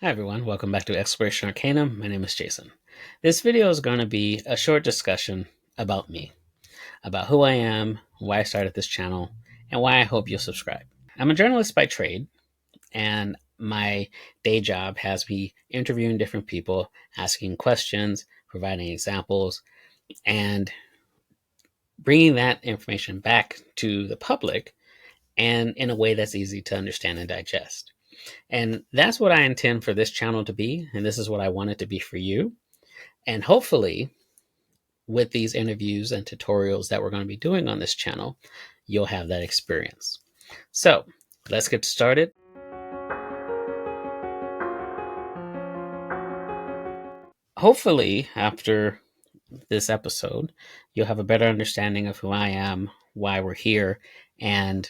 Hi everyone, welcome back to Exploration Arcanum. My name is Jason. This video is going to be a short discussion about me, about who I am, why I started this channel, and why I hope you'll subscribe. I'm a journalist by trade, and my day job has me interviewing different people, asking questions, providing examples, and bringing that information back to the public and in a way that's easy to understand and digest. And that's what I intend for this channel to be. And this is what I want it to be for you. And hopefully, with these interviews and tutorials that we're going to be doing on this channel, you'll have that experience. So let's get started. Hopefully, after this episode, you'll have a better understanding of who I am, why we're here, and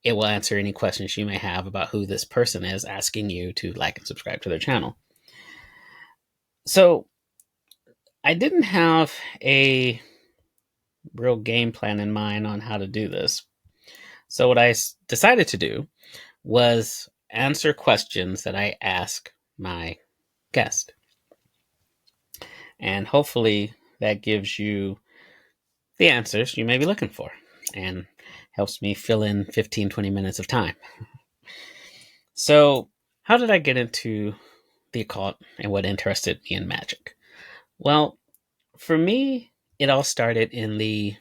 it will answer any questions you may have about who this person is asking you to like and subscribe to their channel. So I didn't have a real game plan in mind on how to do this. So what I decided to do was answer questions that I ask my guest. And hopefully that gives you the answers you may be looking for and helps me fill in 15-20 minutes of time. So how did I get into the occult and what interested me in magic? Well, for me, it all started in the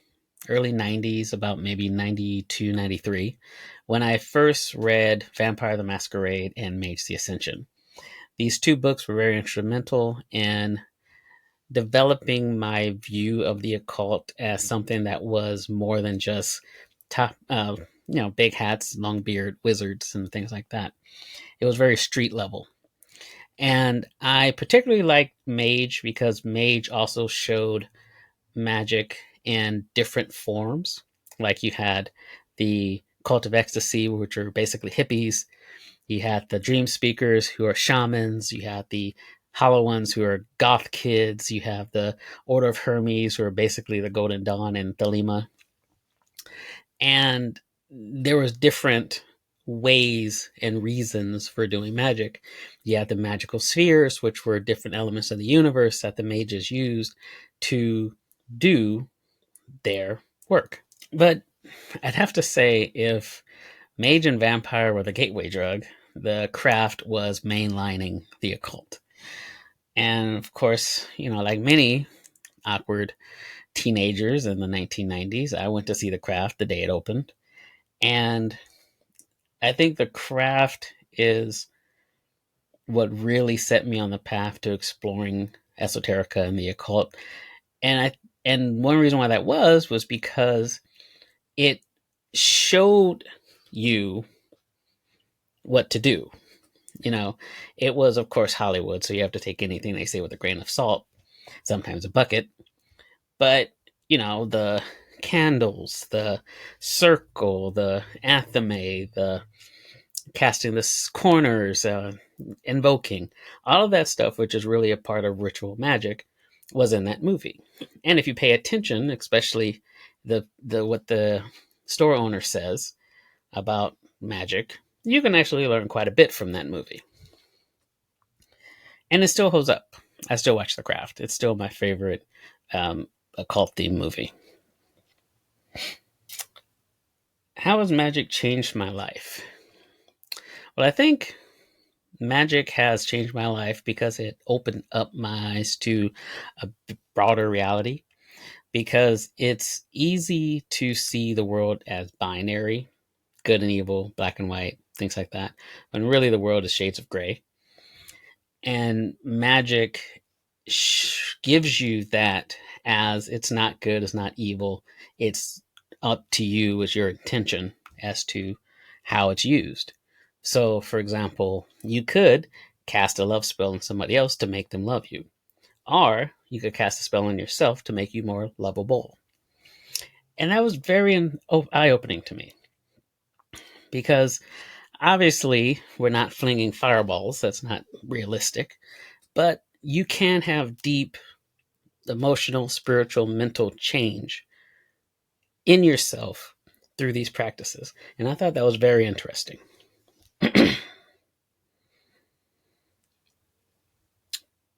early 90s, about maybe 92, 93, when I first read Vampire the Masquerade and Mage the Ascension. These two books were very instrumental in developing my view of the occult as something that was more than just big hats, long beard, wizards, and things like that. It was very street level. And I particularly liked Mage because Mage also showed magic in different forms. Like you had the Cult of Ecstasy, which are basically hippies. You had the Dream Speakers, who are shamans. You had the Hollow Ones, who are goth kids. You have the Order of Hermes, who are basically the Golden Dawn and Thelema. And there was different ways and reasons for doing magic. You had the magical spheres, which were different elements of the universe that the mages used to do their work. But I'd have to say, if Mage and Vampire were the gateway drug, the craft was mainlining the occult. And of course, like many awkward teenagers in the 1990s, I went to see the craft the day it opened. And I think the craft is what really set me on the path to exploring esoterica and the occult. And one reason why that was because it showed you what to do. It was, of course, Hollywood, so you have to take anything they say with a grain of salt, sometimes a bucket. But, the candles, the circle, the athame, the casting the corners, invoking, all of that stuff, which is really a part of ritual magic, was in that movie. And if you pay attention, especially the what the store owner says about magic, you can actually learn quite a bit from that movie. And it still holds up. I still watch The Craft. It's still my favorite occult theme movie. How has magic changed my life? Well, I think magic has changed my life because it opened up my eyes to a broader reality, because it's easy to see the world as binary, good and evil, black and white, things like that, when really the world is shades of gray. And magic gives you that, as it's not good, it's not evil. It's up to you, as your intention as to how it's used. So, for example, you could cast a love spell on somebody else to make them love you. Or you could cast a spell on yourself to make you more lovable. And that was very eye-opening to me. Because obviously, we're not flinging fireballs. That's not realistic. But you can have deep emotional, spiritual, mental change in yourself through these practices. And I thought that was very interesting.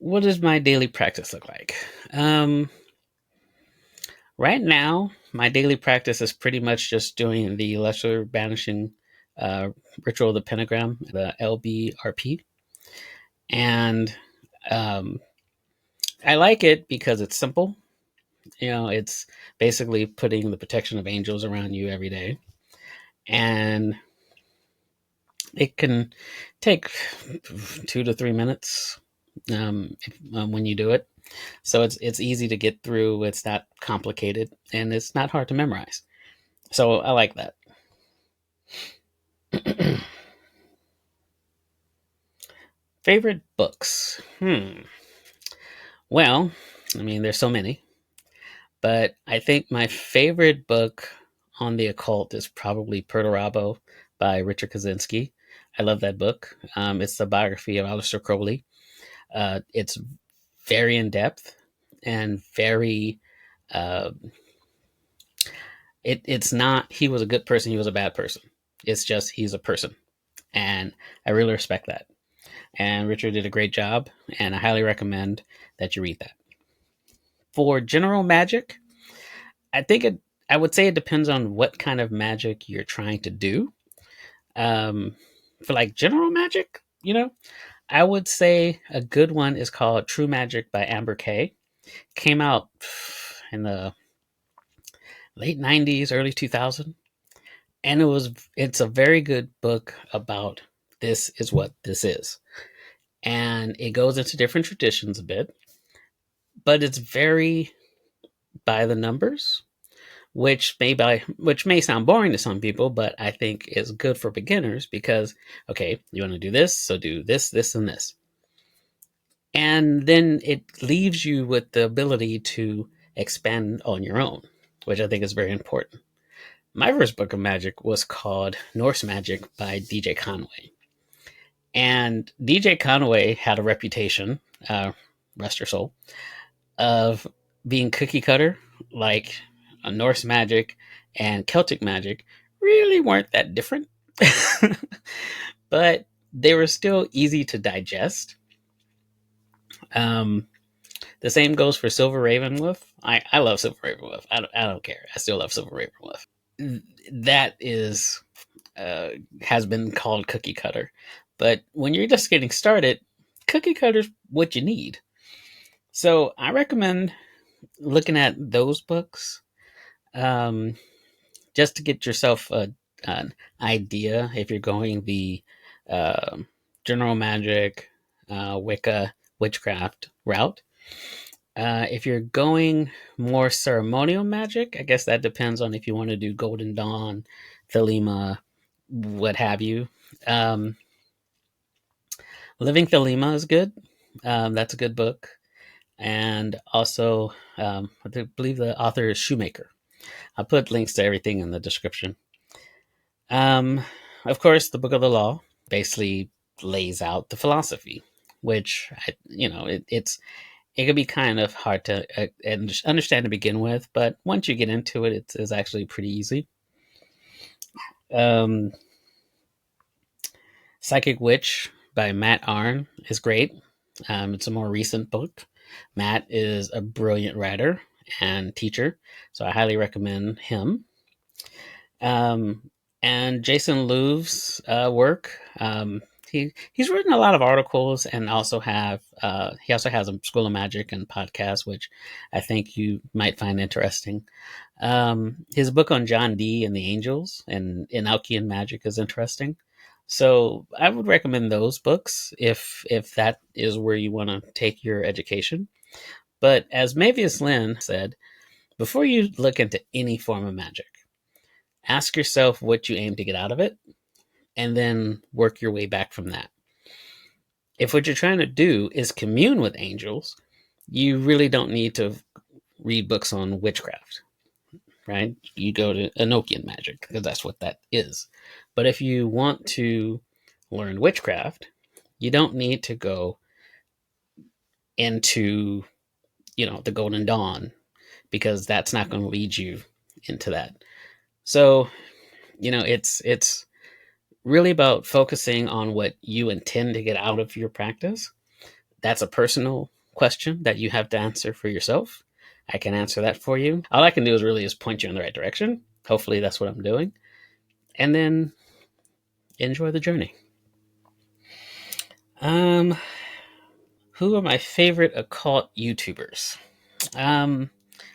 What does my daily practice look like? Right now, my daily practice is pretty much just doing the lesser banishing uh, ritual of the pentagram, the LBRP. And um, I like it because it's simple. It's basically putting the protection of angels around you every day. And it can take 2 to 3 minutes when you do it. So it's easy to get through. It's not complicated, and it's not hard to memorize. So I like that. Favorite books? Well, I mean, there's so many, but I think my favorite book on the occult is probably Perturabo by Richard Kaczynski. I love that book. It's the biography of Aleister Crowley. It's very in depth and very. Uh, it's not he was a good person, he was a bad person. It's just he's a person, and I really respect that. And Richard did a great job, and I highly recommend that you read that. For general magic, I think I would say it depends on what kind of magic you're trying to do. For like general magic, I would say a good one is called True Magic by Amber Kay. Came out in the late 90s, early 2000s, and it's a very good book about this is what this is. And it goes into different traditions a bit, but it's very by the numbers, which may sound boring to some people, but I think is good for beginners because, okay, you want to do this, so do this, this, and this. And then it leaves you with the ability to expand on your own, which I think is very important. My first book of magic was called Norse Magic by DJ Conway. And DJ Conway had a reputation, rest her soul, of being cookie cutter. Like Norse magic and Celtic magic really weren't that different, but they were still easy to digest. The same goes for Silver Ravenwolf. I love Silver Ravenwolf. I don't care. I still love Silver Ravenwolf. That is has been called cookie cutter, but when you're just getting started, cookie cutter's what you need. So I recommend looking at those books, um, just to get yourself an idea if you're going the uh, general magic, Wicca, witchcraft route. If you're going more ceremonial magic, I guess that depends on if you want to do Golden Dawn, Thelema, what have you. Um, Living Thelema is good. That's a good book. And also, I believe the author is Shoemaker. I'll put links to everything in the description. Um, of course, the Book of the Law basically lays out the philosophy, which it can be kind of hard to understand to begin with, but once you get into it, it's actually pretty easy. Um, Psychic Witch by Matt Arn is great. It's a more recent book. Matt is a brilliant writer and teacher, so I highly recommend him. And Jason Louve's work. He's written a lot of articles, and he also has a School of Magic and podcast, which I think you might find interesting. His book on John Dee and the Angels and in Alkean Magic is interesting. So I would recommend those books if that is where you want to take your education. But as Mavius Lynn said, before you look into any form of magic, ask yourself what you aim to get out of it, and then work your way back from that. If what you're trying to do is commune with angels, you really don't need to read books on witchcraft, right? You go to Enochian magic because that's what that is. But if you want to learn witchcraft, you don't need to go into, the Golden Dawn, because that's not going to lead you into that. So, it's really about focusing on what you intend to get out of your practice. that's a personal question that you have to answer for yourself. I can answer that for you. All I can do is really just point you in the right direction. Hopefully that's what I'm doing. And then enjoy the journey. Who are my favorite occult YouTubers?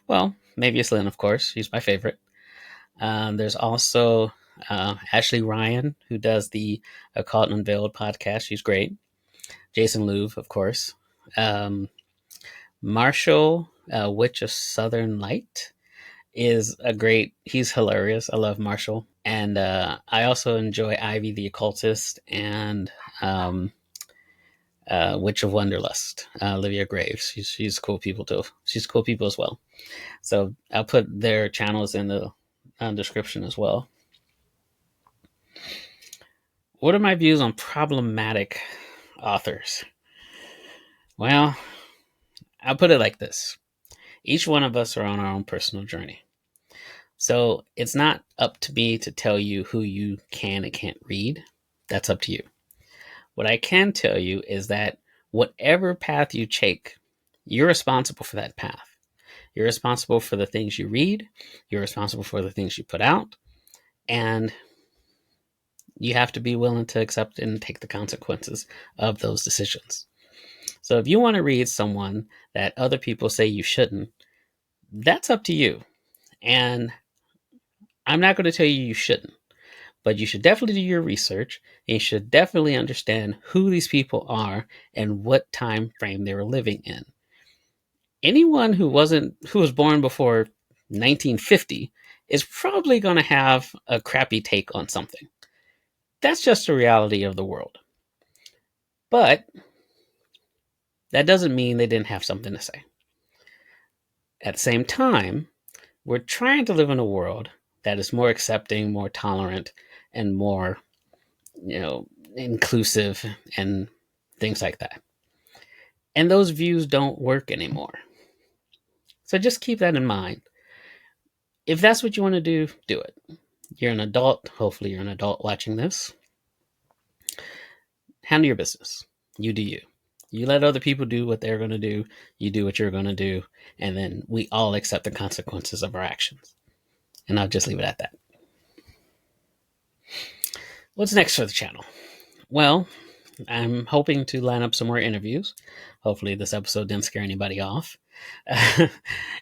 Well, maybe it's Lynn, of course. She's my favorite. There's also Ashley Ryan, who does the Occult Unveiled podcast. She's great. Jason Louv, of course. Marshall, Witch of Southern Light, he's hilarious. I love Marshall. And I also enjoy Ivy the Occultist and Witch of Wonderlust, Olivia Graves. She's cool people too. She's cool people as well. So I'll put their channels in the description as well. What are my views on problematic authors? Well, I'll put it like this. Each one of us are on our own personal journey. So it's not up to me to tell you who you can and can't read. That's up to you. What I can tell you is that whatever path you take, you're responsible for that path. You're responsible for the things you read. You're responsible for the things you put out. And you have to be willing to accept and take the consequences of those decisions. So if you want to read someone that other people say you shouldn't, that's up to you. And I'm not going to tell you shouldn't, but you should definitely do your research, and you should definitely understand who these people are and what time frame they were living in. Anyone who was born before 1950 is probably going to have a crappy take on something. That's just the reality of the world. But that doesn't mean they didn't have something to say. At the same time, we're trying to live in a world that is more accepting, more tolerant, and more, inclusive and things like that. And those views don't work anymore. So just keep that in mind. If that's what you want to do, do it. You're an adult. Hopefully you're an adult watching this. Handle your business. You do you. You let other people do what they're going to do. You do what you're going to do. And then we all accept the consequences of our actions. And I'll just leave it at that. What's next for the channel? Well, I'm hoping to line up some more interviews. Hopefully this episode didn't scare anybody off.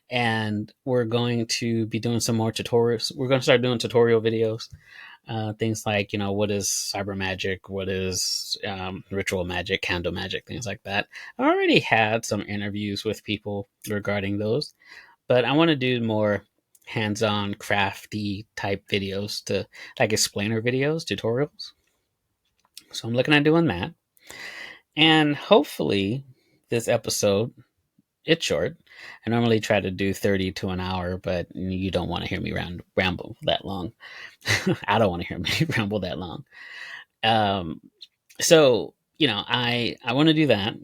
And we're going to be doing some more tutorials. We're going to start doing tutorial videos. Things like, what is cyber magic? What is ritual magic, candle magic, things like that. I already had some interviews with people regarding those, but I want to do more hands-on crafty type videos, to like explainer videos, tutorials. So I'm looking at doing that. And hopefully this episode, it's short. I normally try to do 30 to an hour, but you don't want to hear me ramble that long. I don't want to hear me ramble that long. So, I want to do that.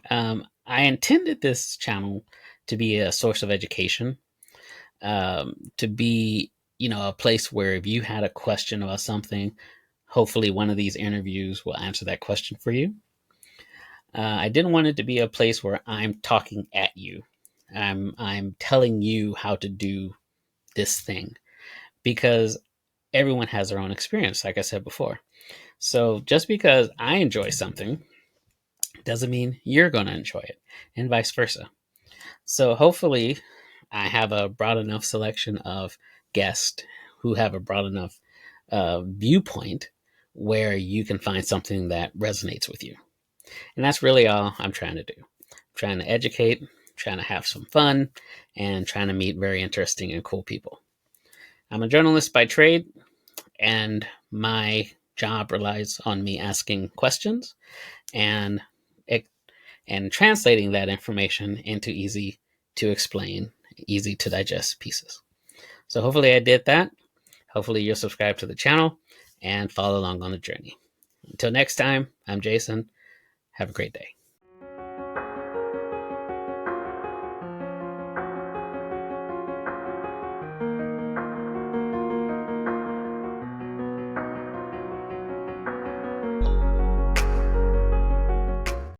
I intended this channel to be a source of education, to be, a place where if you had a question about something, hopefully one of these interviews will answer that question for you. I didn't want it to be a place where I'm talking at you. I'm telling you how to do this thing, because everyone has their own experience, like I said before. So just because I enjoy something doesn't mean you're going to enjoy it, and vice versa. So hopefully I have a broad enough selection of guests who have a broad enough viewpoint where you can find something that resonates with you. And that's really all I'm trying to do. I'm trying to educate, trying to have some fun, and trying to meet very interesting and cool people. I'm a journalist by trade, and my job relies on me asking questions and translating that information into easy to explain, easy to digest pieces. So hopefully I did that. Hopefully you'll subscribe to the channel and follow along on the journey. Until next time, I'm Jason. Have a great day.